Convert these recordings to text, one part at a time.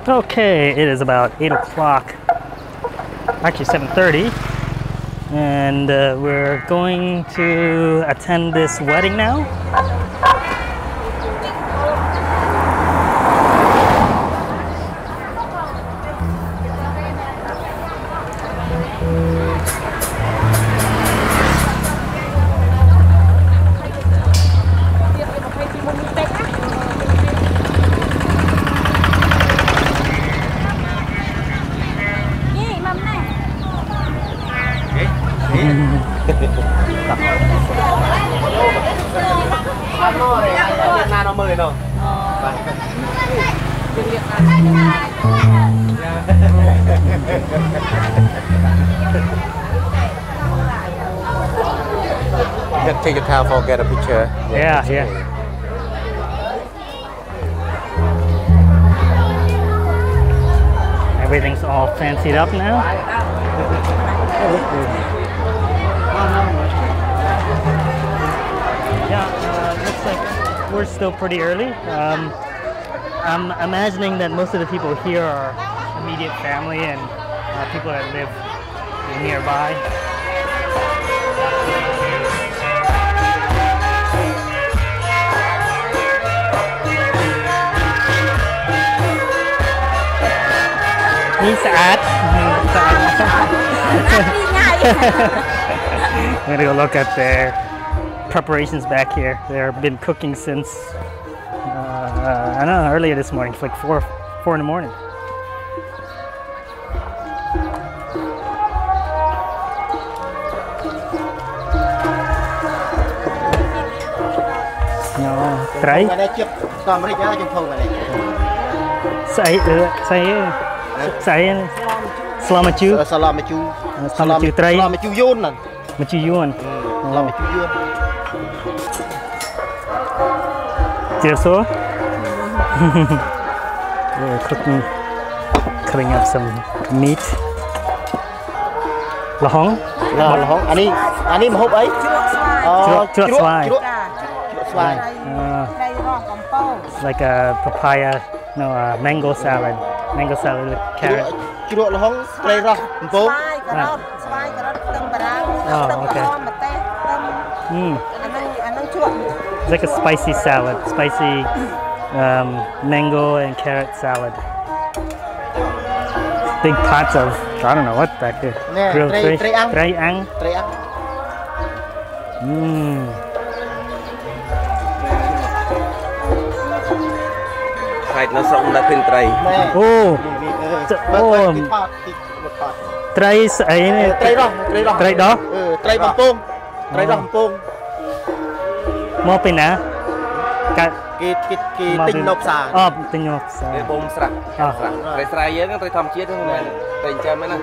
Okay, it is about 8 o'clock, actually 7:30, and we're going to attend this wedding now. You can take your time for get a picture. Yeah. Everything's all fancied up now. Yeah, looks like we're still pretty early. I'm imagining that most of the people here are immediate family and people that live nearby. I'm gonna go look at their preparations back here. They've been cooking since I don't know, earlier this morning. It's like 4 in the morning. Trái Salamaju tray. Machu yun. Tirso. We're cutting up some meat. Lahong. Ani mà hộp ấy. Chuột xoài. Chuột xoài. It's like a papaya, mango salad. Mango salad with carrot. Chuột lahong, tray rau, bông. Oh, okay. It's like a spicy salad, spicy mango and carrot salad. Big pots of, I don't know what that is. Grilled fish. Tray ang. Tray tray đó. Tray bằng pông. Tray bằng pông. Mua pin á. Cái tinh nộp xà. Tinh nộp xà. Cái bông sạch. Tray sài nhớ cái tray thom chiết không mà. Tray chơi mấy nè.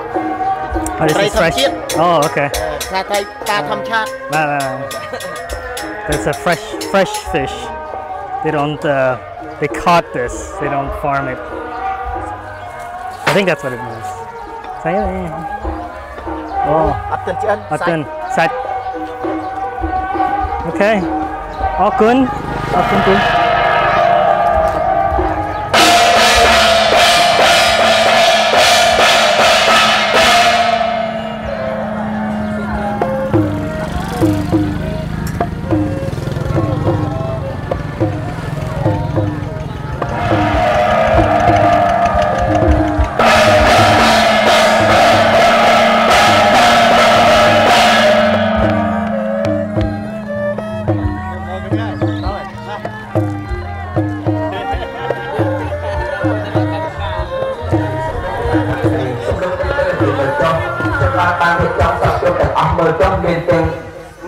This is fresh. Oh, okay. Tray ta thom chát. It's a fresh fish. They don't. They caught this. They don't farm it. I think that's what it means. Sạch. Okay. All good.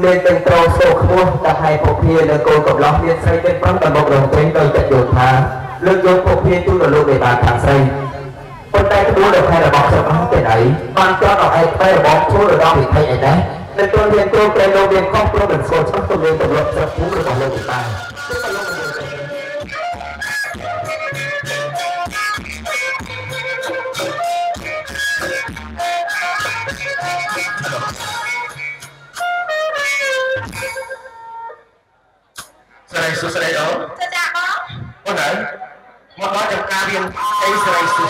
Nên tên trâu sổ khmua đã hay phổ phiên là cô cộng lọc liên xây tên phong tầm một đồng tính đôi trận dồn thá lương dồn phổ phiên chung là lúc để bàn thẳng xây quân tay cái đua được hay là bọc sập áo tên ấy còn cho nó hay tay là bọc số được đó thì thay ấy đấy nên tôi liên tôi tên lô viên không tôi mình sổ trong tôi liên tổng luận sập phú được bằng lô của ta Hãy subscribe cho kênh Ghiền Mì Gõ để không bỏ lỡ những video hấp dẫn. មកដល់ចំការរៀនអេសរ៉ៃស៊ូ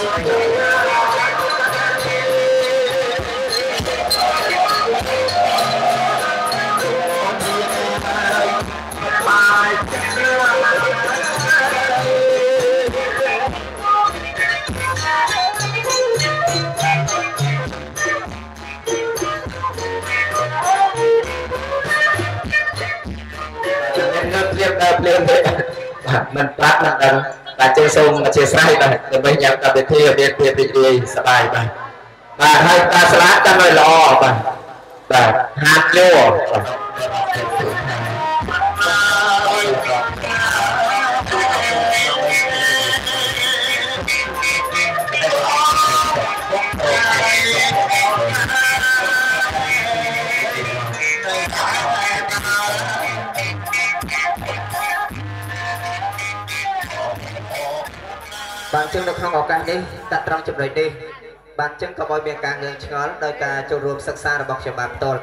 มันปลัดมันแต่เจส่งมาเจสายไปแต่ไม่ยังกับเที่ยวเรียนเรียนสบายไปแต่ให้ตาสลัดกันเลยรอไปแต่ฮาร์ดโย่บางจึงในข้างออกการนี้ตัดตรงจุดเลยดีบางจึงก็บอยเมียการเงินช้อนโดยการจูรวมศึกษาระบบฉบับตน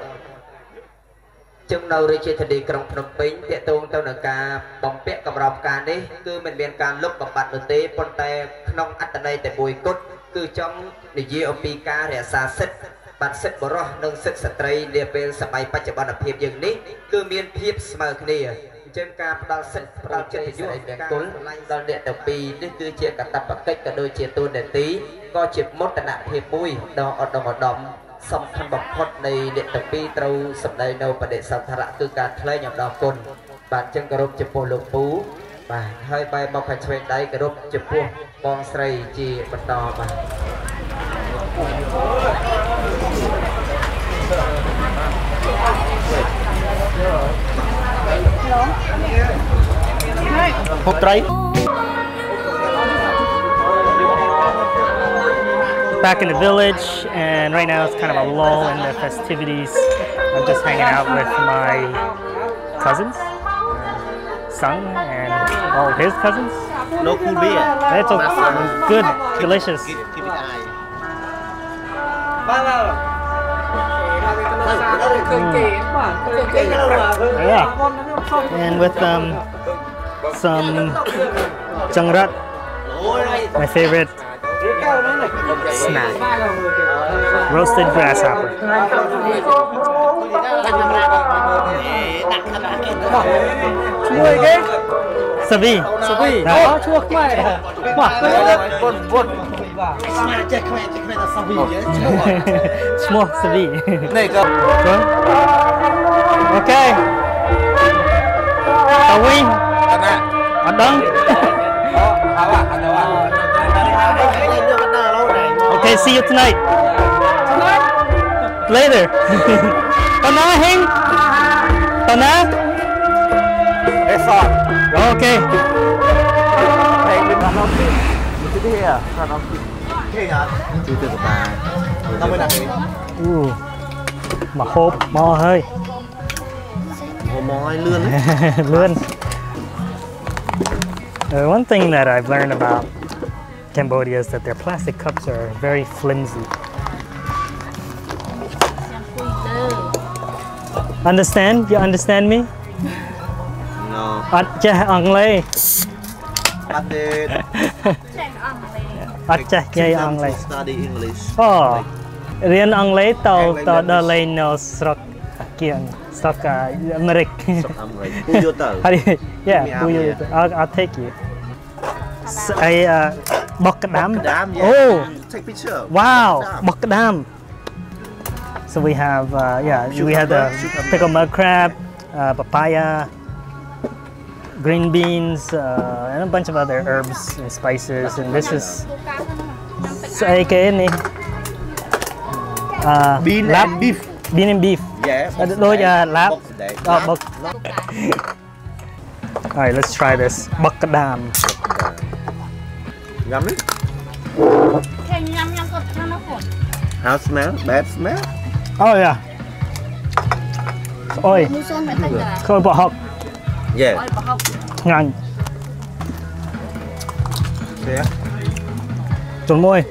จึงเราเรียกทดีกรงพนมปิ้งเตะตรงเต้าหนังกาบอมเปียกับรอบการนี้คือมันเป็นการลบบำบัดดนตรีปนแต่ขนมอัตนัยแต่บุยกุดคือจ้องในยีอปีกาเรียสาสิทธิ์บัดสิทธิ์บรอหนึ่งสิทธิ์สตรีเรียเป็นสมัยปัจจุบันเพียบอย่างนี้คือเมียนเพียบเสมอគ្នាจึงการประดับสิทธิ์ประดับเจตยุแห่งกุลตอนเด็กแต่ปีนี่คือเชียร์กับตับปักเก็ตกับโดยเชียร์ตัวเด็กตีก็เชียร์มดตนะเพียบปุ้ยดอกอดอมสำคัญบังคับในเด็กแต่ปีเต้าสมัยในประเด็นสัมภาระคือการเคลื่อนอย่างดอกกุลบางจึงกระรบจะโปลงปูไปให้ไปมาขันเชนได้กระรบจะพวกกองไตรจีบรรดาไปพบไตร Back in the village, and right now it's kind of a lull in the festivities. I'm just hanging out with my cousins, son, and all of his cousins. No cool beer. It's good, delicious. Keep it eye. Yeah, and with some jangrat, my favorite snack, roasted grasshopper. Sabi. Chuột mày. Small Sabi. Này cơ. Okay. Tawing. Adang. Okay, see you tonight. Later. Tana Hing. Tana. Resort. Okay. Hey, bên đó nó đi. Cái gì à? Nó đi. Cái hả? Chưa từ bà. Tao mới đặt đi. Mà hộp mò hơi. Mò hơi lươn. Lươn. One thing that I've learned about Cambodia is that their plastic cups are very flimsy. Understand? You understand me? No. Aceh Anglais. Aceh Nhai Anglais. Study English. Oh, Rian Anglais tao da lên no srok kian srok Americ. Who you tell? Yeah, who you? I'll take you. Bokadam. Yeah. Oh, Take picture. wow, Bokadam. So we have, we have the pickled mud crab, papaya, green beans, and a bunch of other herbs and spices. And this is Bean and beef. Bean and beef. Yeah. Lap. All right, let's try this Bokadam. Ngắm đi. How smell? Bad smell? Oh yeah. Ôi. Khơi bọ học. Yeah. Ngon. Yeah. Trốn môi.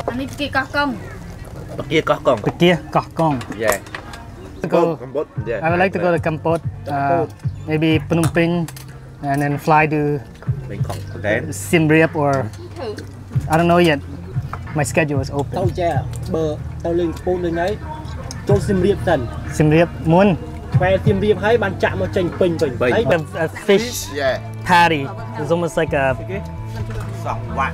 Anh kia có công. Kia có công. Kia có công. Yeah. Kampot. Yeah. I would like to go to Kampot. Maybe Phnom Penh, and then fly to bên cổng đến Siem Reap or I don't know yet. My schedule is open. Tao chè bờ tao lên phone lên đấy cho Siem Reap tần Siem Reap muốn về Siem Reap hay bàn chạm một chành bình ấy a fish patty. It's almost like a sòng quạ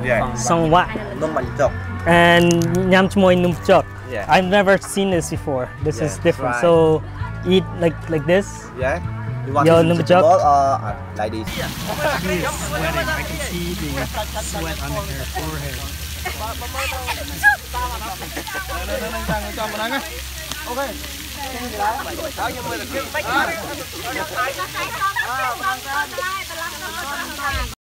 yeah. Song wat. nông bánh chọc And nham chmoy num chok. Yeah. I've never seen this before. This is different. right. So eat like this. yeah you want Yo, to number eat the chop. ball or like this He's sweating. I can see the sweat on her forehead. Ok.